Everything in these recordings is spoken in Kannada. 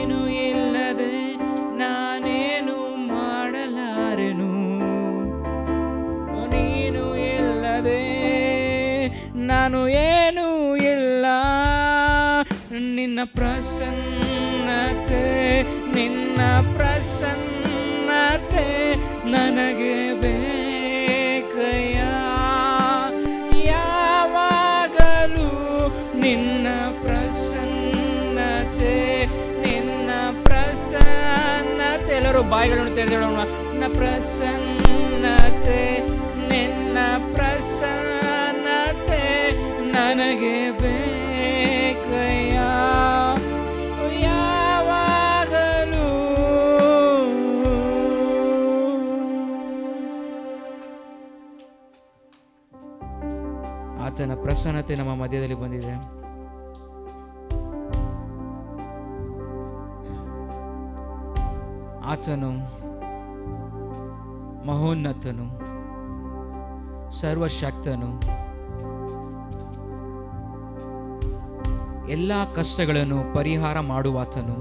ನೀನು ಇಲ್ಲದೆ ನಾನೇನು ಮಾಡಲಾರೆನು. ನೀನು ಇಲ್ಲದೆ ನಾನು ಏನೂ ಇಲ್ಲ. ನಿನ್ನ ಪ್ರಸನ್ನತೆ, ನಿನ್ನ ಪ್ರಸನ್ನತೆ ನನಗೆ ಬೇಕಯ್ಯ. ಯಾವಾಗಲೂ ನಿನ್ನ ಪ್ರಸನ್ನತೆ, ನಿನ್ನ ಪ್ರಸನ್ನತೆ. ಎಲ್ಲರೂ ಬಾಯಿಗಳನ್ನು ತೆರೆದಿಡೋಣ. ನಿನ್ನ ಪ್ರಸನ್ನತೆ, ನಿನ್ನ ಪ್ರಸನ್ನತೆ ನನಗೆ ಬೇಕಯ್ಯ. ಯಾವಾಗಲೂ ಆತನ ಪ್ರಸನ್ನತೆ ನಮ್ಮ ಮಧ್ಯದಲ್ಲಿ ಬಂದಿದೆ. ಆತನು ಮಹೋನ್ನತನು, ಸರ್ವಶಕ್ತನು. ಎಲ್ಲ ಕಷ್ಟಗಳನ್ನು ಪರಿಹಾರ ಮಾಡುವಾತನು.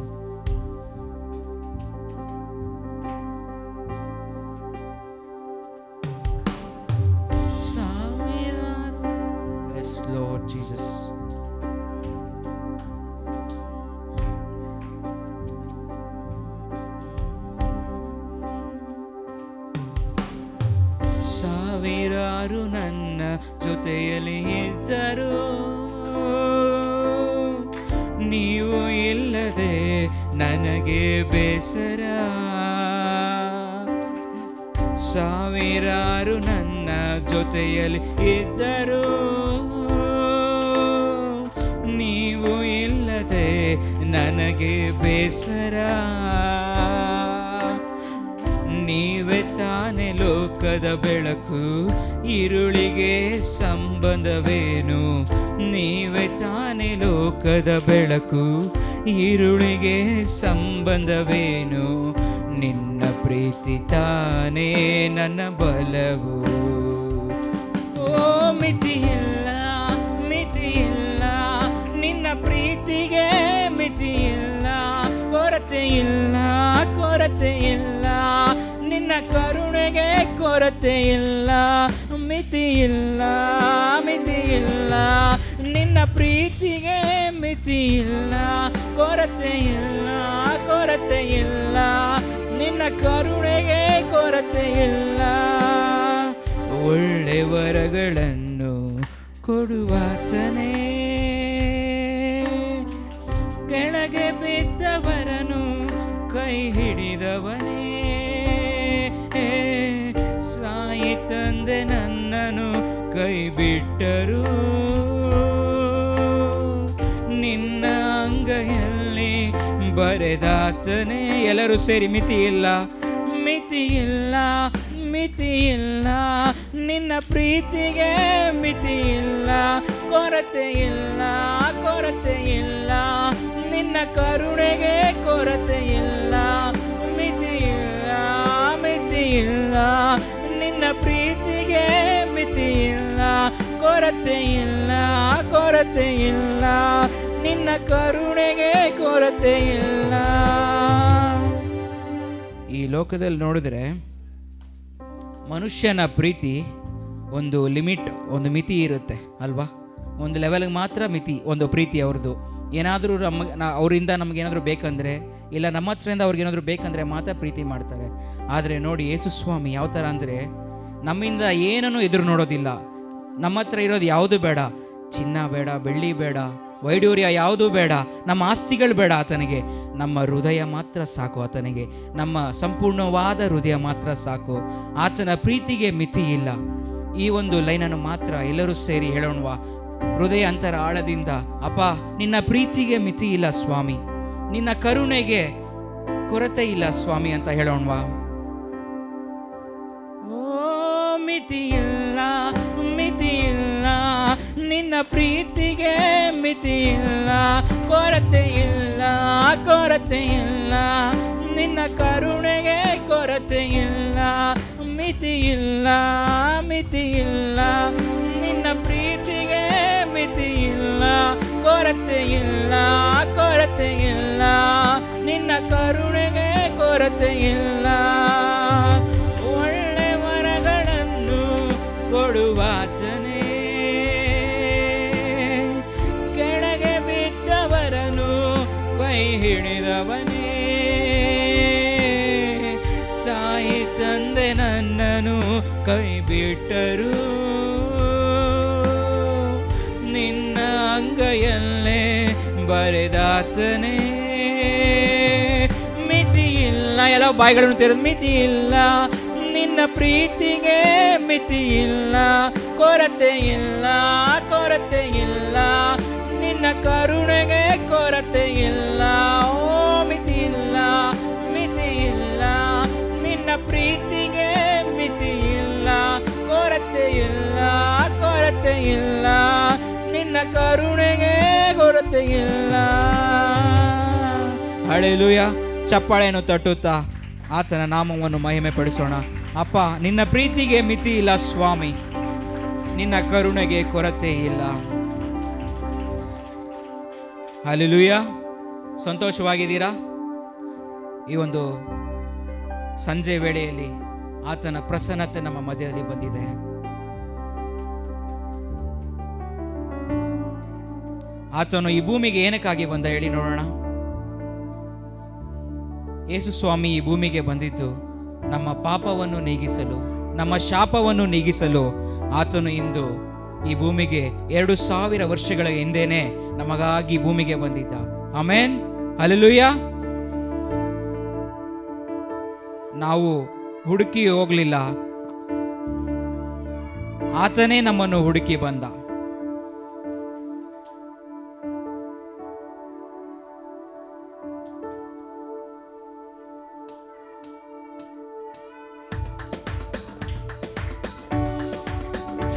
Lord Jesus. ಸಾವಿರಾರು ನನ್ನ ಜೊತೆಯಲ್ಲಿ ಇದ್ದರು, ನೀವು ಇಲ್ಲದೆ ನನಗೆ ಬೇಸರ. ಸಾವಿರಾರು ನನ್ನ ಜೊತೆಯಲ್ಲಿ ಇದ್ದರು, ನೀವು ಇಲ್ಲದೆ ನನಗೆ ಬೇಸರ. ನೀವೇ ತಾನೇ ಲೋಕದ ಬೆಳಕು, ಇರುಳಿಗೆ ಸಂಬಂಧವೇನು? ನೀವೇ ತಾನೇ ಲೋಕದ ಬೆಳಕು, ಇರುಳಿಗೆ ಸಂಬಂಧವೇನು? ನಿನ್ನ ಪ್ರೀತಿ ತಾನೇ ನನ್ನ ಬಲವು. ಓ ಮಿತಿಯಿಲ್ಲ, ಮಿತಿಯಿಲ್ಲ, ನಿನ್ನ ಪ್ರೀತಿಗೆ ಮಿತಿಯಿಲ್ಲ. ಕೊರತೆ ಇಲ್ಲ, ಕೊರತೆ ಇಲ್ಲ, ನಿನ್ನ ಕರುಣೆಗೆ ಕೊರತೆ ಇಲ್ಲ. ಮಿತಿಯಿಲ್ಲ, ಮಿತಿಯಿಲ್ಲ, ನಿನ್ನ ಪ್ರೀತಿಗೆ ಮಿತಿಯಿಲ್ಲ. ಕೊರತೆ ಇಲ್ಲ, ಕೊರತೆ ಇಲ್ಲ, ನಿನ್ನ ಕರುಣೆಗೆ ಕೊರತೆ ಇಲ್ಲ. ಒಳ್ಳೆ ವರಗಳನ್ನು ಕೊಡುವಾತನೇ, ಕೆಳಗೆ ಬಿದ್ದವರನು ಕೈ ಹಿಡಿದವನೇ. ಸಾಯಿ ತಂದೆ ನನ್ನನ್ನು ಕೈ ಬಿಟ್ಟರು, ನಿನ್ನ ಅಂಗೈಯಲ್ಲಿ ಬರೆದಾತನೇ. ಎಲ್ಲರೂ ಸೇರಿ ಮಿತಿಯಿಲ್ಲ, ಮಿತಿಯಿಲ್ಲ, ಮಿತಿಯಿಲ್ಲ, ನಿನ್ನ ಪ್ರೀತಿಗೆ ಮಿತಿಯಿಲ್ಲ. ಕೊರತೆ ಇಲ್ಲ, ಕೊರತೆ ಇಲ್ಲ, ನಿನ್ನ ಕರುಣೆಗೆ ಕೊರತೆ ಇಲ್ಲ. ಮಿತಿಯಿಲ್ಲ, ಮಿತಿಯಿಲ್ಲ, ನಿನ್ನ ಪ್ರೀತಿಗೆ ಮಿತಿಯಿಲ್ಲ. ಕೊರತೆ ಇಲ್ಲ, ಕೊರತೆ ಇಲ್ಲ, ನಿನ್ನ ಕರುಣೆಗೆ ಕೊರತೆ ಇಲ್ಲ. ಈ ಲೋಕದಲ್ಲಿ ನೋಡಿದ್ರೆ ಮನುಷ್ಯನ ಪ್ರೀತಿ ಒಂದು ಲಿಮಿಟ್, ಒಂದು ಮಿತಿ ಇರುತ್ತೆ ಅಲ್ವಾ? ಒಂದು ಲೆವೆಲ್ಗೆ ಮಾತ್ರ ಮಿತಿ, ಒಂದು ಪ್ರೀತಿ ಅವ್ರದ್ದು. ಏನಾದರೂ ಅವರಿಂದ ನಮಗೇನಾದರೂ ಬೇಕಂದರೆ, ಇಲ್ಲ ನಮ್ಮ ಹತ್ರದಿಂದ ಅವ್ರಿಗೇನಾದರೂ ಬೇಕಂದರೆ ಮಾತ್ರ ಪ್ರೀತಿ ಮಾಡ್ತಾರೆ. ಆದರೆ ನೋಡಿ ಯೇಸು ಸ್ವಾಮಿ ಯಾವ ಥರ ಅಂದರೆ, ನಮ್ಮಿಂದ ಏನನ್ನೂ ಎದುರು ನೋಡೋದಿಲ್ಲ. ನಮ್ಮ ಹತ್ರ ಇರೋದು ಯಾವುದು ಬೇಡ, ಚಿನ್ನ ಬೇಡ, ಬೆಳ್ಳಿ ಬೇಡ, ವೈಡೂರ್ಯ ಯಾವುದೂ ಬೇಡ, ನಮ್ಮ ಆಸ್ತಿಗಳು ಬೇಡ ಆತನಿಗೆ. ನಮ್ಮ ಹೃದಯ ಮಾತ್ರ ಸಾಕು ಆತನಿಗೆ, ನಮ್ಮ ಸಂಪೂರ್ಣವಾದ ಹೃದಯ ಮಾತ್ರ ಸಾಕು. ಆತನ ಪ್ರೀತಿಗೆ ಮಿತಿ ಇಲ್ಲ. ಈ ಒಂದು ಲೈನನ್ನು ಮಾತ್ರ ಎಲ್ಲರೂ ಸೇರಿ ಹೇಳೋಣವಾ ಹೃದಯ ಅಂತರ ಆಳದಿಂದ? ಅಪ್ಪ, ನಿನ್ನ ಪ್ರೀತಿಗೆ ಮಿತಿ ಇಲ್ಲ ಸ್ವಾಮಿ, ನಿನ್ನ ಕರುಣೆಗೆ ಕೊರತೆ ಇಲ್ಲ ಸ್ವಾಮಿ ಅಂತ ಹೇಳೋಣವಾ? ಓ ಮಿತಿಯಿಲ್ಲ, ಮಿತಿಯಿಲ್ಲ, ನಿನ್ನ ಪ್ರೀತಿಗೆ ಮಿತಿಯಿಲ್ಲ. ಕೊರತೆ ಇಲ್ಲ, ಕೊರತೆ ಇಲ್ಲ, ನಿನ್ನ ಕರುಣೆಗೆ ಕೊರತೆ ಇಲ್ಲ. ಮಿತಿಯಿಲ್ಲ, ಮಿತಿಯಿಲ್ಲ, ನಿನ್ನ ಪ್ರೀತಿಗೆ ಮಿತಿಯಿಲ್ಲ. ಕೊರತೆ ಇಲ್ಲ, ಕೊರತೆ ಇಲ್ಲ, ನಿನ್ನ ಕರುಣೆಗೆ ಕೊರತೆ ಇಲ್ಲ. ಒಳ್ಳೆ ವರಗಳನ್ನು ಕೊಡುವಾತನೇ, ಕೆಳಗೆ ಬಿದ್ದವರನ್ನು ಕೈ ಹಿಡಿದವನೇ. ತಾಯಿ ತಂದೆ ನನ್ನನ್ನು ಕೈ ಬಿಟ್ಟರು, ನಿನ್ನ ಅಂಗೈಯಲ್ಲೇ ಬರೆದಾತನೇ. ಮಿತಿ ಇಲ್ಲ, ಎಲ್ಲ ಬಾಯಿಗಳನ್ನು ತೆರೆದು ಮಿತಿ ಇಲ್ಲ. ನಿನ್ನ ಪ್ರೀತಿಗೆ ಮಿತಿ ಇಲ್ಲ, ಕೊರತೆ ಇಲ್ಲ, ಕೊರತೆ ಇಲ್ಲ. ನಿನ್ನ ಕರುಣೆಗೆ ಕೊರತೆ ಇಲ್ಲ. ಓ ಮಿತಿ ಇಲ್ಲ, ಮಿತಿ ಇಲ್ಲ. ನಿನ್ನ ಪ್ರೀತಿಗೆ ಮಿತಿ ಇಲ್ಲ, ಕೊರತೆ ಇಲ್ಲ, ಕೊರತೆ ಇಲ್ಲ. ನಿನ್ನ ಕರುಣೆಗೆ ಕೊರತೆ ಇಲ್ಲ. ಹಲ್ಲೆಲೂಯ. ಚಪ್ಪಾಳೆಯನ್ನು ತಟ್ಟುತ್ತಾ ಆತನ ನಾಮವನ್ನು ಮಹಿಮೆ ಪಡಿಸೋಣ. ಅಪ್ಪ, ನಿನ್ನ ಪ್ರೀತಿಗೆ ಮಿತಿ ಇಲ್ಲ ಸ್ವಾಮಿ, ನಿನ್ನ ಕರುಣೆಗೆ ಕೊರತೆ ಇಲ್ಲ. ಹಲ್ಲೆಲೂಯ. ಸಂತೋಷವಾಗಿದ್ದೀರಾ? ಈ ಒಂದು ಸಂಜೆ ವೇಳೆಯಲ್ಲಿ ಆತನ ಪ್ರಸನ್ನತೆ ನಮ್ಮ ಮಧ್ಯದಲ್ಲಿ ಬಂದಿದೆ. ಆತನು ಈ ಭೂಮಿಗೆ ಏನಕ್ಕಾಗಿ ಬಂದ ಹೇಳಿ ನೋಡೋಣ. ಯೇಸು ಸ್ವಾಮಿ ಈ ಭೂಮಿಗೆ ಬಂದಿದ್ದು ನಮ್ಮ ಪಾಪವನ್ನು ನೀಗಿಸಲು, ನಮ್ಮ ಶಾಪವನ್ನು ನೀಗಿಸಲು. ಆತನು ಇಂದು ಈ ಭೂಮಿಗೆ 2000 ವರ್ಷಗಳ ಹಿಂದೆನೆ ನಮಗಾಗಿ ಭೂಮಿಗೆ ಬಂದಿದ್ದ. ಆಮೆನ್. ಹಲ್ಲೆಲೂಯ. ನಾವು ಹುಡುಕಿ ಹೋಗ್ಲಿಲ್ಲ, ಆತನೇ ನಮ್ಮನ್ನು ಹುಡುಕಿ ಬಂದ.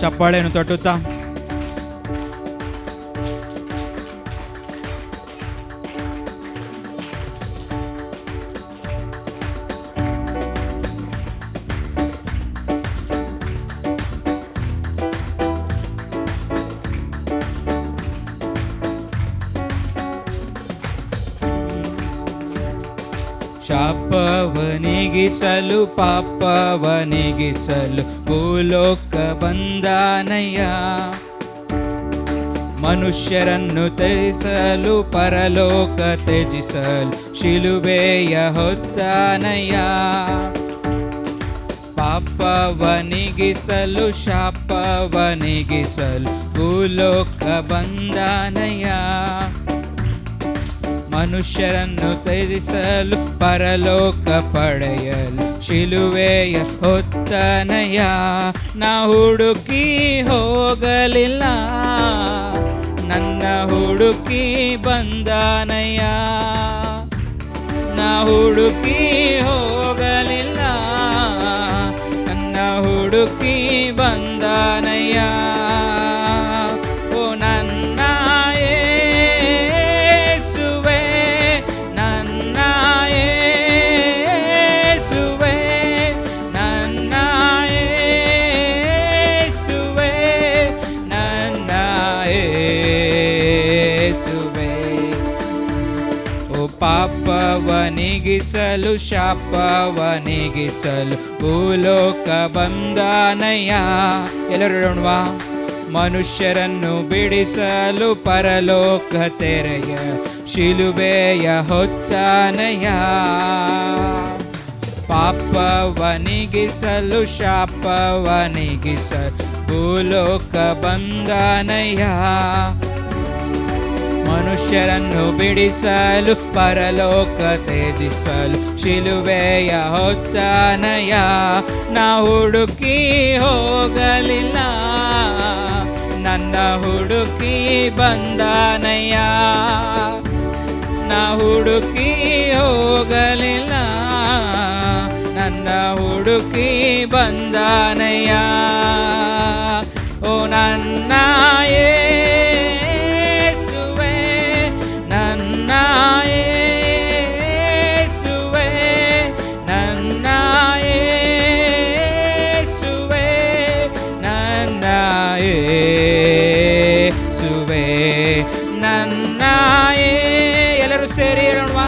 ಚಪ್ಪಾಳೆಯನ್ನು ತಟ್ಟುತ್ತಾ ಶಾಪವನಿಗಿಸಲು ಪಾಪವನಿಗಿಸಲು ಭೂಲೋಕ ಬಂದಾನಯ್ಯ. ಮನುಷ್ಯರನ್ನು ತ್ಯಜಿಸಲು ಪರಲೋಕ ತ್ಯಜಿಸಲು ಶಿಲುಬೆಯ ಹೊತ್ತಾನಯ್ಯ. ಪಾಪವನಿಗಿಸಲು ಶಾಪವನಿಗಿಸಲು ಭೂಲೋಕ ಬಂದಾನಯ್ಯ. ಮನುಷ್ಯರನ್ನು ತ್ಯಜಿಸಲು ಪರಲೋಕ ಪಡೆಯಲು ಶಿಲುವೆಯ ಹೊತ್ತನಯ್ಯ. ನಾ ಹುಡುಕಿ ಹೋಗಲಿಲ್ಲ, ನನ್ನ ಹುಡುಕಿ ಬಂದಾನಯ್ಯ. ನಾ ಹುಡುಕಿ ಹೋಗಲಿಲ್ಲ, ನನ್ನ ಹುಡುಕಿ ಬಂದಾನಯ್ಯ. ಪಾಪವನಿಗಿಸಲು ಶಾಪವನಿಗಿಸಲು ಭೂಲೋಕ ಬಂದಾನಯ್ಯ. ಎಲ್ಲರೂ ಹೇಳೋಣವಾ? ಮನುಷ್ಯರನ್ನು ಬಿಡಿಸಲು ಪರಲೋಕ ತೆರೆಯ ಶಿಲುಬೆಯ ಹೊತ್ತಾನಯ್ಯ. ಪಾಪವನಿಗಿಸಲು ಶಾಪವನಿಗಿಸಲು ಭೂಲೋಕ ಬಂದಾನಯ್ಯ. ಮನುಷ್ಯರನ್ನು ಬಿಡಿಸಲು ಪರಲೋಕ ತ್ಯಜಿಸಲು ಶಿಲುಬೆಯ ಹೊತ್ತಾನಯ್ಯ. ನಾ ಹುಡುಕಿ ಹೋಗಲಿಲ್ಲ, ನನ್ನ ಹುಡುಕಿ ಬಂದಾನಯ್ಯ. ನಾ ಹುಡುಕಿ ಹೋಗಲಿಲ್ಲ, ನನ್ನ ಹುಡುಕಿ ಬಂದಾನಯ್ಯ. ಓ ನನ್ನ ಎಲ್ಲರೂ ಸೇರಿ ಹೇಳೋಣ.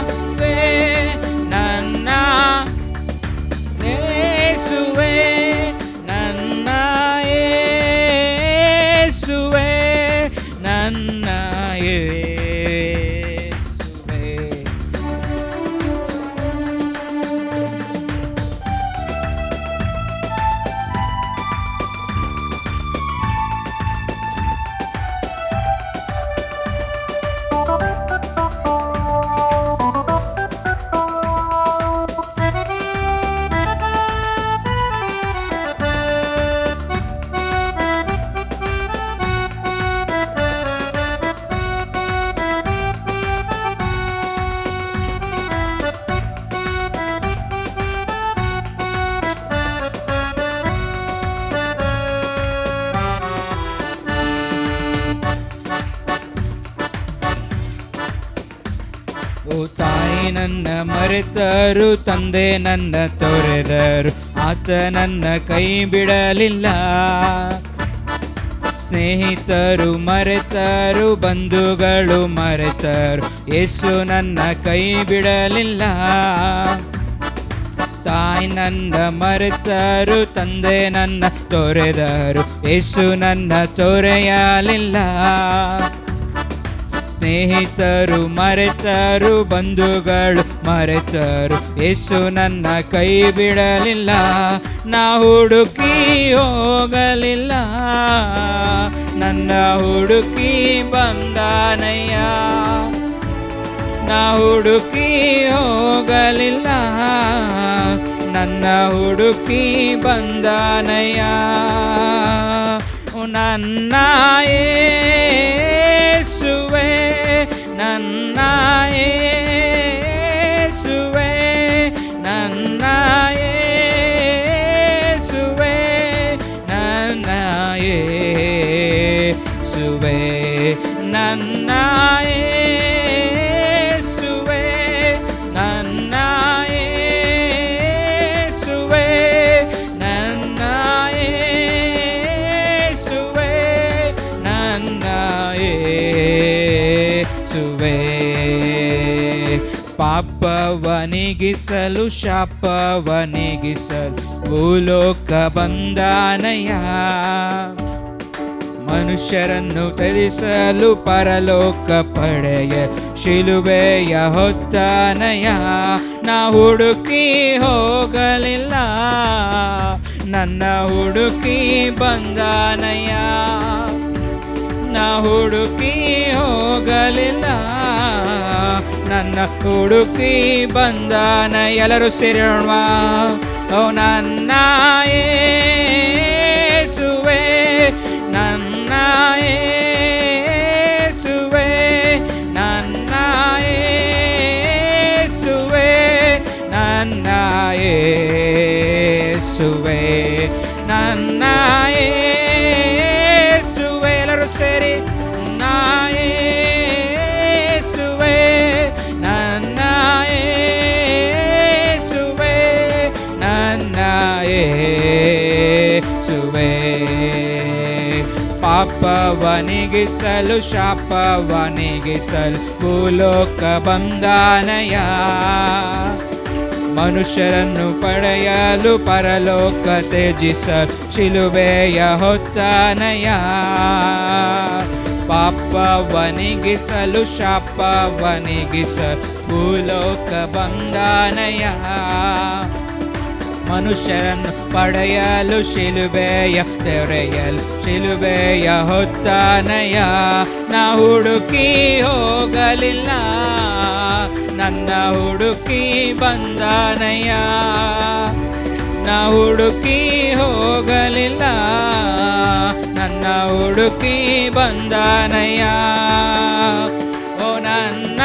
ನನ್ನ ಮರೆತರು, ತಂದೆ ನನ್ನ ತೊರೆದರು, ಆತ ನನ್ನ ಕೈ ಬಿಡಲಿಲ್ಲ. ಸ್ನೇಹಿತರು ಮರೆತರು, ಬಂಧುಗಳು ಮರೆತರು, ಯೇಸು ನನ್ನ ಕೈ ಬಿಡಲಿಲ್ಲ. ತಾಯಿ ನನ್ನ ಮರೆತರು, ತಂದೆ ನನ್ನ ತೊರೆದರು, ಯೇಸು ನನ್ನ ತೊರೆಯಲಿಲ್ಲ. ಸ್ನೇಹಿತರು ಮರೆತರು, ಬಂಧುಗಳು ಮರೆತರು, ಯೇಸು ನನ್ನ ಕೈ ಬಿಡಲಿಲ್ಲ. ನಾ ಹುಡುಕಿ ಹೋಗಲಿಲ್ಲ, ನನ್ನ ಹುಡುಕಿ ಬಂದಾನಯ್ಯ. ನಾ ಹುಡುಕಿ ಹೋಗಲಿಲ್ಲ, ನನ್ನ ಹುಡುಕಿ ಬಂದಾನಯ್ಯ. ನನ್ನ ಯೇಸುವೇ, ನನ್ನ ಯೇಸುವೇ, ನನ್ನ ಯೇಸುವೇ, ನನ್ನ ಯೇಸುವೇ, ನನ್ನ ಯೇಸುವೇ, ನನ್ನ ಯೇಸುವೇ, ನನ್ನ ಯೇಸುವೇ, ನನ್ನ ಯೇಸುವೇ. ಪಾಪವನಿಗಿಸಲು ಶಾಪವನಿಗಿಸಲು ಭೂಲೋಕ ಬಂದಾನಯ್ಯ. ಮನುಷ್ಯರನ್ನು ತ್ಯಜಿಸಲು ಪರಲೋಕ ಪಡೆಯ ಶಿಲುಬೆಯ ಹೊತ್ತಾನಯ್ಯ. ನಾ ಹುಡುಕಿ ಹೋಗಲಿಲ್ಲ, ನನ್ನ ಹುಡುಕಿ ಬಂದಾನಯ್ಯ. ನಾ ಹುಡುಕಿ ಹೋಗಲಿಲ್ಲ, ನನ್ನ ಹುಡುಕಿ ಬಂದಾನ. ಎಲ್ಲರೂ ಸೇರೋಣ. ಓ ನನ್ನ ಯೇಸುವೇ, ನನ್ನ ಯೇಸುವೇ, ನನ್ನ ಯೇಸುವೇ, ನನ್ನ ಯೇಸುವೇ, ನನ್ನ ಯೇಸುವೇ. ಎಲ್ಲರೂ ಸೇರಿ ನನ್ನ ಯೇಸುವೇ, ನನ್ನ ಯೇಸುವೇ, ನನ್ನ ಯೇಸುವೇ. ಪಾಪವನಿಗಿಸಲು ಶಾಪವನಿಗಿಸಲು ಭೂಲೋಕ ಬಂದಾನಯ್ಯ. ಮನುಷ್ಯರನ್ನು ಪಡೆಯಲು ಪರಲೋಕ ತ್ಯಜಿಸಲು ಶಿಲುಬೆಯ ಹೊತ್ತಾನಯ್ಯ. ಪಾಪವನಿಗಿಸಲು ಶಾಪವನಿಗಿಸಲು ಭೂಲೋಕ ಬಂದಾನಯ್ಯ. ಮನುಷ್ಯರನ್ನು ಪಡೆಯಲು ಶಿಲುಬೆಯ ತೆರೆಯಲು ಶಿಲುಬೆಯ ಹೊತ್ತಾನಯ್ಯ. ನಾ ಹುಡುಕಿ ಹೋಗಲಿಲ್ಲ, ನನ್ನ ಹುಡುಕಿ ಬಂದಾನಯ್ಯ. ನಾ ಹುಡುಕಿ ಹೋಗಲಿಲ್ಲ, ನನ್ನ ಹುಡುಕಿ ಬಂದಾನಯ್ಯ. ಓ ನನ್ನ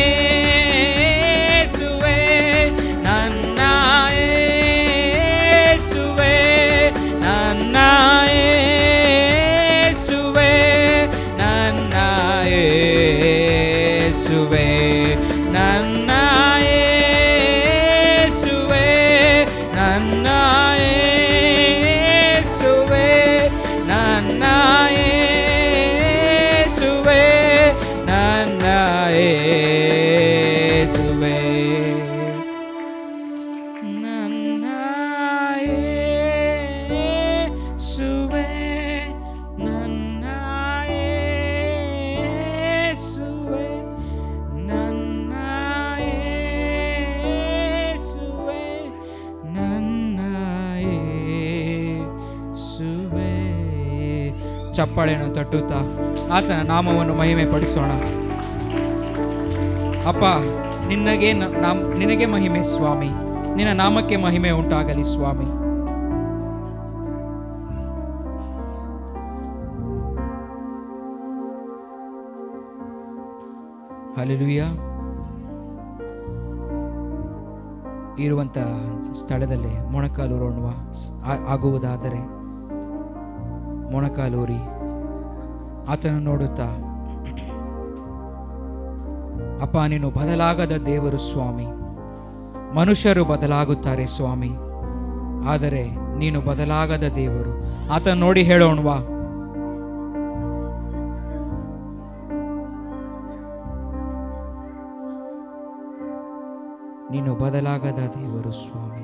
ಯೇಸುವೇ, ನನ್ನ ಯೇಸುವೇ, ನನ್ನ ಯೇಸುವೇ, ನನ್ನ ಯೇಸುವೇ, ನನ್ನ ಯೇಸುವೇ, ನನ್ನ ಯೇಸುವೇ, ನನ್ನ ಯೇಸುವೇ, ನನ್ನ ಯೇಸುವೇ, ನನ್ನ ಯೇಸುವೇ, ನನ್ನ ಯೇಸುವೇ, ನನ್ನ ಯೇಸುವೇ, ನನ್ನ ಯೇಸುವೇ. ಚಪ್ಪಾಳೆಯನ್ನು ತಟ್ಟುತ್ತಾ ಆತನ ನಾಮವನ್ನು ಮಹಿಮೆ ಪಡಿಸೋಣ. ಅಪ್ಪ, ನಿನಗೆ ಮಹಿಮೆ ಸ್ವಾಮಿ, ನಿನ್ನ ನಾಮಕ್ಕೆ ಮಹಿಮೆ ಉಂಟಾಗಲಿ ಸ್ವಾಮಿ. ಹಲ್ಲೆಲೂಯಾ. ಇರುವಂಥ ಸ್ಥಳದಲ್ಲಿ ಮೊಣಕಾಲೂರೋಣ ಆಗುವುದಾದರೆ ಮೊಣಕಾಲೂರಿ ಆತನ ನೋಡುತ್ತಾ ಅಪ್ಪ, ನೀನು ಬದಲಾಗದ ದೇವರು ಸ್ವಾಮಿ. ಮನುಷ್ಯರು ಬದಲಾಗುತ್ತಾರೆ ಸ್ವಾಮಿ, ಆದರೆ ನೀನು ಬದಲಾಗದ ದೇವರು. ಆತ ನೋಡಿ ಹೇಳೋಣವಾ, ನೀನು ಬದಲಾಗದ ದೇವರು ಸ್ವಾಮಿ.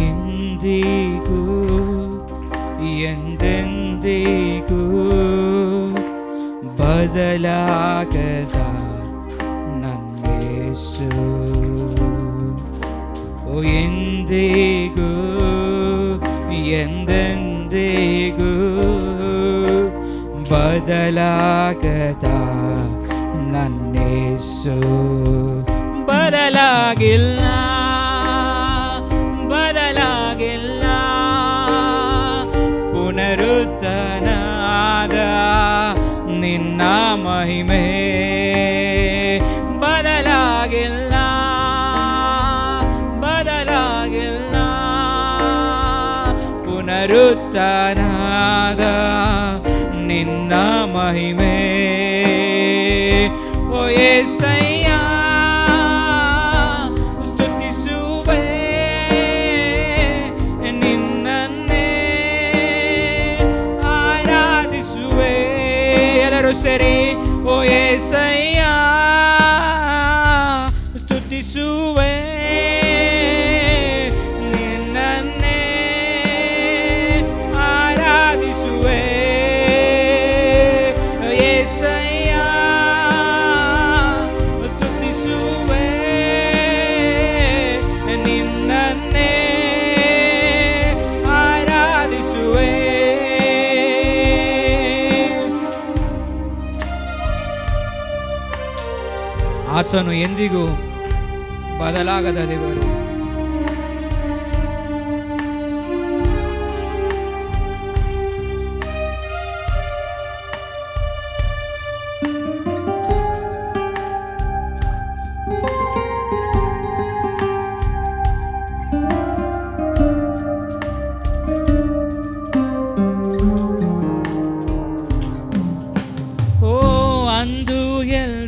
ಎಂದಿಗೂ ಎಂದೆಂದಿಗೂ ಬದಲಾಗದ ನನ್ನ ಯೇಸು. ಓ ಎಂದಿಗೂ ಎಂದೆಂದಿಗೂ ಬದಲಾಗದ ನನ್ನ ಯೇಸು. ಬದಲಾಗಿಲ್ಲ ಬದಲಾಗಿಲ್ಲ, ಪುನರುತ್ಥಾನದ ನಿನ್ನ ಮಹಿಮೆ ಬದಲಾಗಿಲ್ಲ ಬದಲಾಗಿಲ್ಲ, ಪುನರುತ್ಥಾನದ ನಿನ್ನ ಮಹಿಮೆ. ಓ ಯೇಸಯ್ಯ ಸರಿ. ಓ ಯೇಸಯ್ಯ ಸ್ತುತಿಸುವೆ ನಿನ್ನನ್ನೇ ಆರಾಧಿಸುವೆ. ಯೇಸಯ್ಯ ಸ್ತುತಿಸುವೆ ನಿನ್ನನ್ನೇ ಆರಾಧಿಸುವೆ. ಆತನು ಎಂದಿಗೂ ಬದಲಾಗದ ದೇವರು.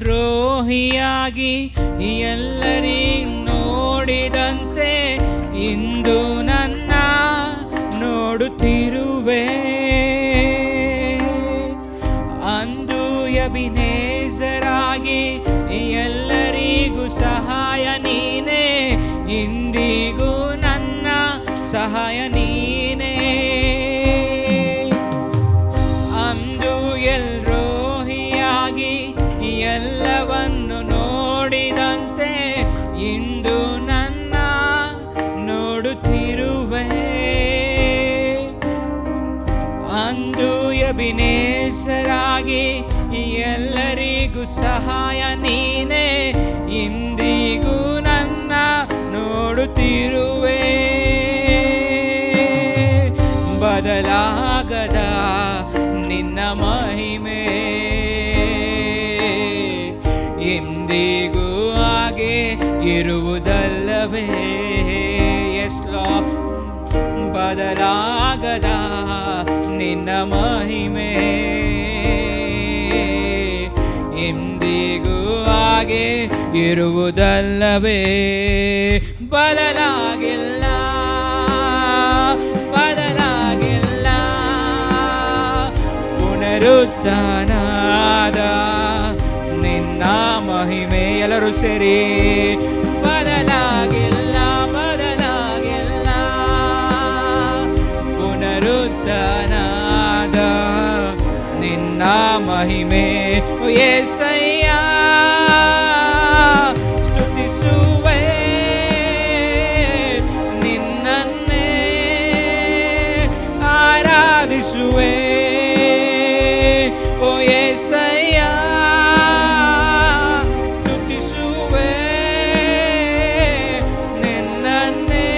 ದ್ರೋಹಿಯಾಗಿ ಎಲ್ಲರಿ ನೋಡಿದಂತೆ ಇಂದು ನನ್ನ ನೋಡುತ್ತಿರುವೆ. ಅಂದು ಎಬಿನೇಜರಾಗಿ ಎಲ್ಲರಿಗೂ ಸಹಾಯ ನೀನೇ, ಇಂದಿಗೂ ನನ್ನ ಸಹಾಯ ನೀನೇ. ಅಂದು ದ್ರೋಹಿಯಾಗಿ ಎಲ್ಲವನ್ನು ನೋಡಿದಂತೆ ಇಂದು ನನ್ನ ನೋಡುತ್ತಿರುವೆ. ಅಂದು ಎಬಿನೇಜರಾಗಿ ಎಲ್ಲರಿಗೂ ಸಹಾಯ ನೀನೇ, ಇಂದಿಗೂ ನನ್ನ ನೋಡುತ್ತಿರುವೆ. ಬದಲಾಗದ ನಿನ್ನ ಮಹಿಮೆ ಎಂದಿಗೂ ಹಾಗೆ ಇರುವುದಲ್ಲವೇ. ಎಸ್ ಲಾರ್ಡ್, ಬದಲಾಗದ ನಿನ್ನ ಮಹಿಮೆ ಎಂದಿಗೂ ಹಾಗೆ ಇರುವುದಲ್ಲವೇ. ಬದಲಾಗಿಲ್ಲ ಬದಲಾಗಿಲ್ಲ, ಪುನರುತ್ಥಾನದ ನಿನ್ನ ಮಹಿಮೆ. ಎಲ್ಲರೂ ಸೇರಿ ಬದಲಾಗಿಲ್ಲ ಬದಲಾಗಿಲ್ಲ, ಪುನರುತ್ಥಾನದ ನಿನ್ನ ಮಹಿಮೆ. ಯೇಸಯ್ಯ ಸ್ತುತಿಸುವೆ ನಿನ್ನನ್ನೇ ಆರಾಧಿಸುವೆ. ಓ ಯೇಸಯ್ಯ ಸ್ತುತಿಸುವೆ ನಿನ್ನನ್ನೇ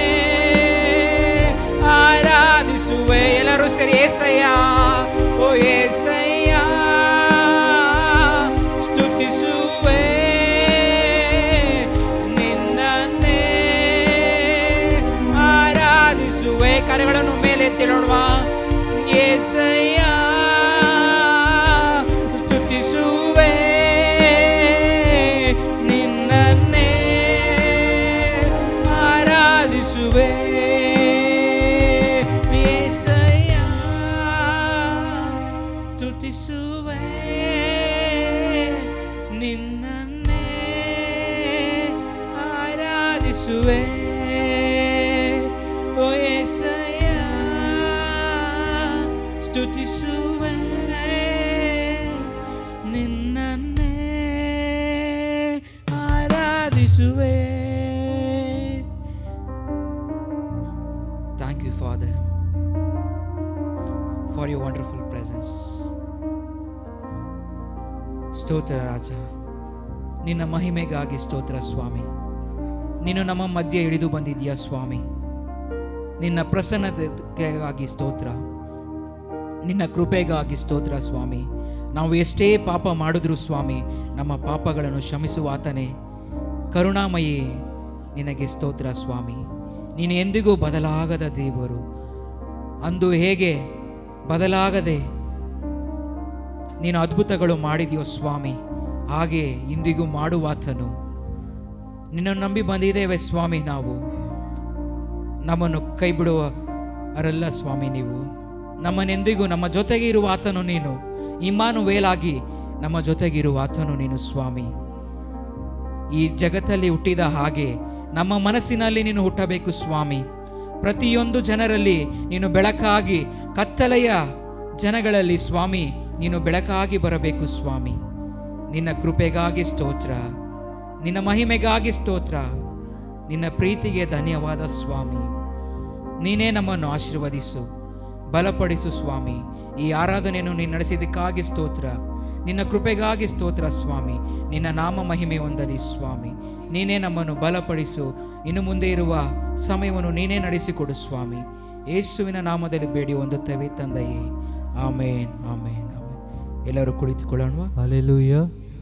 యేసయ్య స్తుతిಸುವೆ ನಿನ್ನನ್ನೇ ಆರಾಧಿಸುವೆ యేసయ్య స్తుతిಸುವೆ ನಿನ್ನನ್ನೇ ಆರಾಧಿಸುವೆ ಓ యేసయ్ಯ స్తుతిಸುವೆ ನಿನ್ನನ್ನೇ ಆರಾಧಿಸುವೆ. Thank you, Father, for your wonderful presence. ಸ್ತೋತ್ರ ರಾಜ, ನಿನ್ನ ಮಹಿಮೆಗಾಗಿ ಸ್ತೋತ್ರ ಸ್ವಾಮಿ. ನೀನು ನಮ್ಮ ಮಧ್ಯೆ ಇಳಿದು ಬಂದಿದ್ದೀಯ ಸ್ವಾಮಿ. ನಿನ್ನ ಪ್ರಸನ್ನತೆಗಾಗಿ ಸ್ತೋತ್ರ, ನಿನ್ನ ಕೃಪೆಗಾಗಿ ಸ್ತೋತ್ರ ಸ್ವಾಮಿ. ನಾವು ಎಷ್ಟೇ ಪಾಪ ಮಾಡಿದ್ರು ಸ್ವಾಮಿ, ನಮ್ಮ ಪಾಪಗಳನ್ನು ಕ್ಷಮಿಸುವಾತನೇ ಕರುಣಾಮಯಿ, ನಿನಗೆ ಸ್ತೋತ್ರ ಸ್ವಾಮಿ. ನೀನು ಎಂದಿಗೂ ಬದಲಾಗದ ದೇವರು. ಅಂದು ಹೇಗೆ ಬದಲಾಗದೆ ನೀನು ಅದ್ಭುತಗಳು ಮಾಡಿದೆಯೋ ಸ್ವಾಮಿ, ಹಾಗೆ ಇಂದಿಗೂ ಮಾಡುವಾತನು. ನಿನ್ನನ್ನು ನಂಬಿ ಬಂದಿದ್ದೇವೆ ಸ್ವಾಮಿ. ನಾವು ನಮ್ಮನ್ನು ಕೈ ಬಿಡುವವರಲ್ಲ ಸ್ವಾಮಿ. ನೀವು ನಮ್ಮನೆಂದಿಗೂ ನಮ್ಮ ಜೊತೆಗೆ ಇರುವ ಆತನು ನೀನು. ಇಮ್ಮಾನುವೇಲಾಗಿ ನಮ್ಮ ಜೊತೆಗಿರುವ ಆತನು ನೀನು ಸ್ವಾಮಿ. ಈ ಜಗತ್ತಲ್ಲಿ ಹುಟ್ಟಿದ ಹಾಗೆ ನಮ್ಮ ಮನಸ್ಸಿನಲ್ಲಿ ನೀನು ಹುಟ್ಟಬೇಕು ಸ್ವಾಮಿ. ಪ್ರತಿಯೊಂದು ಜನರಲ್ಲಿ ನೀನು ಬೆಳಕಾಗಿ, ಕತ್ತಲೆಯ ಜನಗಳಲ್ಲಿ ಸ್ವಾಮಿ ನೀನು ಬೆಳಕಾಗಿ ಬರಬೇಕು ಸ್ವಾಮಿ. ನಿನ್ನ ಕೃಪೆಗಾಗಿ ಸ್ತೋತ್ರ, ನಿನ್ನ ಮಹಿಮೆಗಾಗಿ ಸ್ತೋತ್ರ, ನಿನ್ನ ಪ್ರೀತಿಗೆ ಧನ್ಯವಾದ ಸ್ವಾಮಿ. ನೀನೇ ನಮ್ಮನ್ನು ಆಶೀರ್ವದಿಸು, ಬಲಪಡಿಸು ಸ್ವಾಮಿ. ಈ ಆರಾಧನೆಯನ್ನು ನೀನು ನಡೆಸಿದ್ದಕ್ಕಾಗಿ ಸ್ತೋತ್ರ, ನಿನ್ನ ಕೃಪೆಗಾಗಿ ಸ್ತೋತ್ರ ಸ್ವಾಮಿ. ನಿನ್ನ ನಾಮ ಮಹಿಮೆ ಹೊಂದಲಿ ಸ್ವಾಮಿ. ನೀನೇ ನಮ್ಮನ್ನು ಬಲಪಡಿಸು. ಇನ್ನು ಮುಂದೆ ಇರುವ ಸಮಯವನ್ನು ನೀನೇ ನಡೆಸಿಕೊಡು ಸ್ವಾಮಿ. ಯೇಸುವಿನ ನಾಮದಲ್ಲಿ ಬೇಡಿ ಹೊಂದುತ್ತೇವೆ ತಂದೆಯೇ. ಆಮೇನ್, ಆಮೇನ್, ಆಮೇನ್. ಎಲ್ಲರೂ ಕುಳಿತುಕೊಳ್ಳೋಣ. ಹಲ್ಲೆಲೂಯಾ.